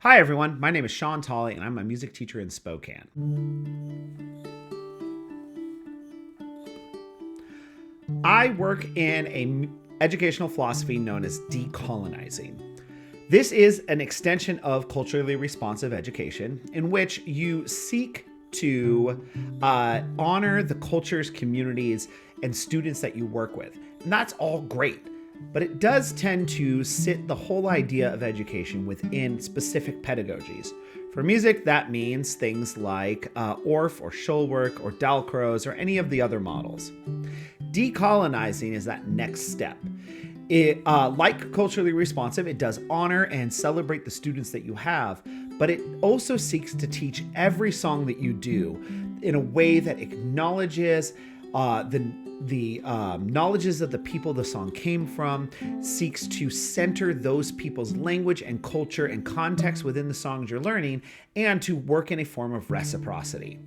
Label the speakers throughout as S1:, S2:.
S1: Hi everyone, my name is Sean Tolley and I'm a music teacher in Spokane. I work in an educational philosophy known as decolonizing. This is an extension of culturally responsive education in which you seek to honor the cultures, communities, and students that you work with. And that's all great. But it does tend to sit the whole idea of education within specific pedagogies. For music, that means things like Orff or Schulwerk or Dalcroze or any of the other models. Decolonizing is that next step. It, like culturally responsive, it does honor and celebrate the students that you have, but it also seeks to teach every song that you do in a way that acknowledges the knowledges of the people the song came from, seeks to center those people's language and culture and context within the songs you're learning, and to work in a form of reciprocity.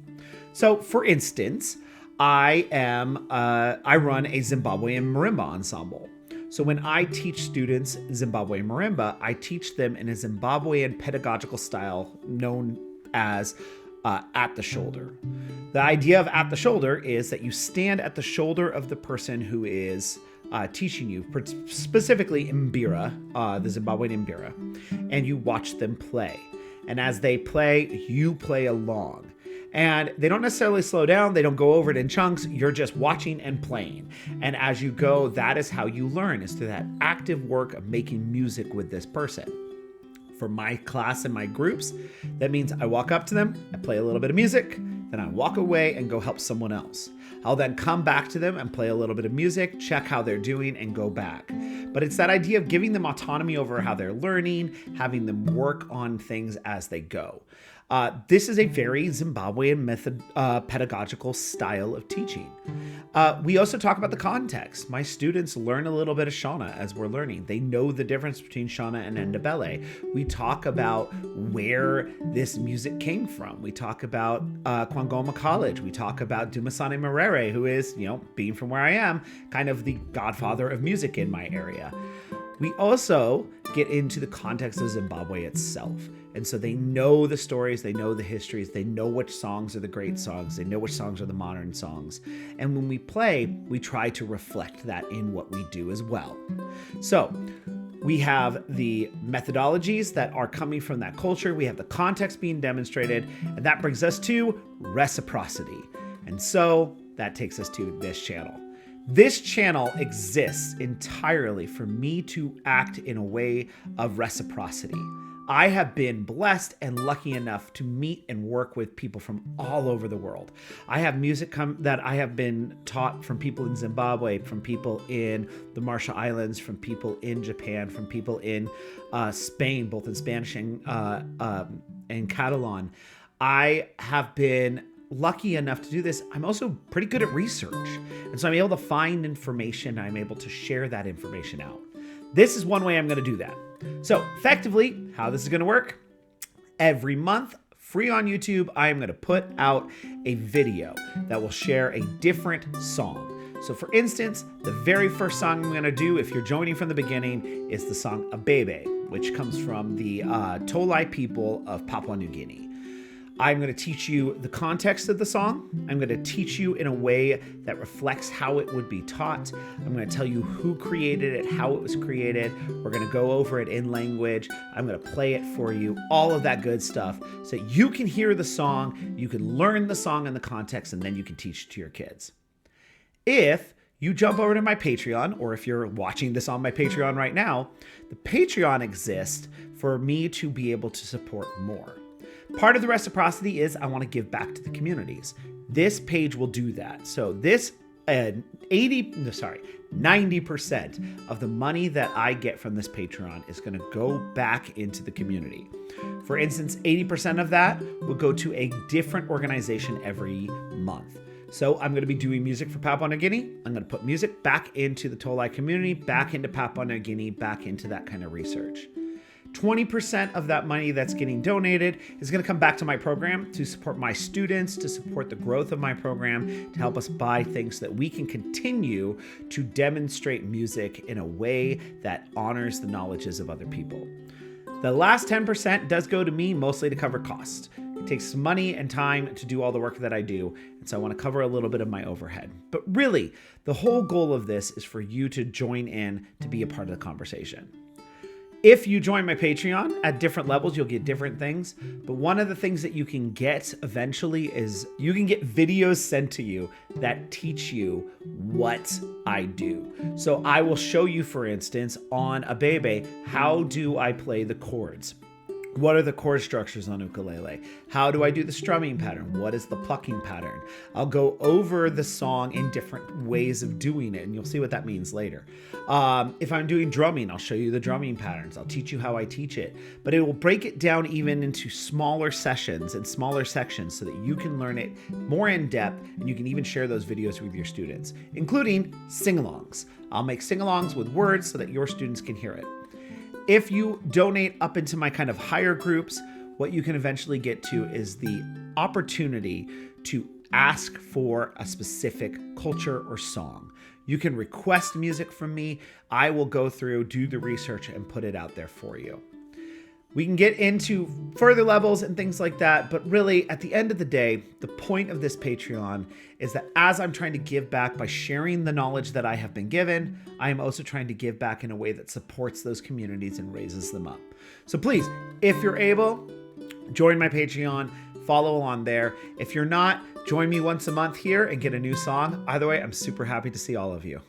S1: So, for instance, I run a Zimbabwean marimba ensemble. So when I teach students Zimbabwean marimba, I teach them in a Zimbabwean pedagogical style known as at the shoulder. The idea of at the shoulder is that you stand at the shoulder of the person who is teaching you, specifically Mbira, the Zimbabwean Mbira, and you watch them play. And as they play, you play along. And they don't necessarily slow down. They don't go over it in chunks. You're just watching and playing. And as you go, that is how you learn, is through that active work of making music with this person. For my class and my groups, that means I walk up to them, I play a little bit of music, then I walk away and go help someone else. I'll then come back to them and play a little bit of music, check how they're doing, and go back. But it's that idea of giving them autonomy over how they're learning, having them work on things as they go. This is a very Zimbabwean method, pedagogical style of teaching. We also talk about the context. My students learn a little bit of Shona as we're learning. They know the difference between Shona and Ndebele. We talk about where this music came from. We talk about Kwangoma College. We talk about Dumasane Marere, who is, being from where I am, kind of the godfather of music in my area. We also get into the context of Zimbabwe itself. And so they know the stories, they know the histories, they know which songs are the great songs, they know which songs are the modern songs. And when we play, we try to reflect that in what we do as well. So we have the methodologies that are coming from that culture, we have the context being demonstrated, and that brings us to reciprocity. And so that takes us to this channel. This channel exists entirely for me to act in a way of reciprocity. I have been blessed and lucky enough to meet and work with people from all over the world. I have music that I have been taught from people in Zimbabwe, from people in the Marshall Islands, from people in Japan, from people in Spain, both in Spanish and Catalan. I have been lucky enough to do this. I'm also pretty good at research. And so I'm able to find information. I'm able to share that information out. This is one way I'm going to do that. So effectively, how this is going to work, every month, free on YouTube, I am going to put out a video that will share a different song. So for instance, the very first song I'm going to do, if you're joining from the beginning, is the song Abebe, which comes from the Tolley people of Papua New Guinea. I'm going to teach you the context of the song. I'm going to teach you in a way that reflects how it would be taught. I'm going to tell you who created it, how it was created. We're going to go over it in language. I'm going to play it for you, all of that good stuff, so you can hear the song, you can learn the song and the context, and then you can teach it to your kids. If you jump over to my Patreon, or if you're watching this on my Patreon right now, the Patreon exists for me to be able to support more. Part of the reciprocity is I want to give back to the communities. This page will do that. So this 90% of the money that I get from this Patreon is going to go back into the community. For instance, 80% of that will go to a different organization every month. So I'm going to be doing music for Papua New Guinea. I'm going to put music back into the Tolley community, back into Papua New Guinea, back into that kind of research. 20% of that money that's getting donated is going to come back to my program to support my students, to support the growth of my program, to help us buy things so that we can continue to demonstrate music in a way that honors the knowledges of other people. The last 10% does go to me, mostly to cover costs. It takes money and time to do all the work that I do, and so I want to cover a little bit of my overhead. But really, the whole goal of this is for you to join in to be a part of the conversation. If you join my Patreon at different levels, you'll get different things. But one of the things that you can get eventually is you can get videos sent to you that teach you what I do. So I will show you, for instance, on a bebe, how do I play the chords? What are the chord structures on ukulele? How do I do the strumming pattern? What is the plucking pattern? I'll go over the song in different ways of doing it, and you'll see what that means later. If I'm doing drumming, I'll show you the drumming patterns. I'll teach you how I teach it. But it will break it down even into smaller sessions and smaller sections so that you can learn it more in depth, and you can even share those videos with your students, including sing-alongs. I'll make sing-alongs with words so that your students can hear it. If you donate up into my kind of higher groups, what you can eventually get to is the opportunity to ask for a specific culture or song. You can request music from me. I will go through, do the research, and put it out there for you. We can get into further levels and things like that, but really, at the end of the day, the point of this Patreon is that as I'm trying to give back by sharing the knowledge that I have been given, I am also trying to give back in a way that supports those communities and raises them up. So please, if you're able, join my Patreon, follow along there. If you're not, join me once a month here and get a new song. Either way, I'm super happy to see all of you.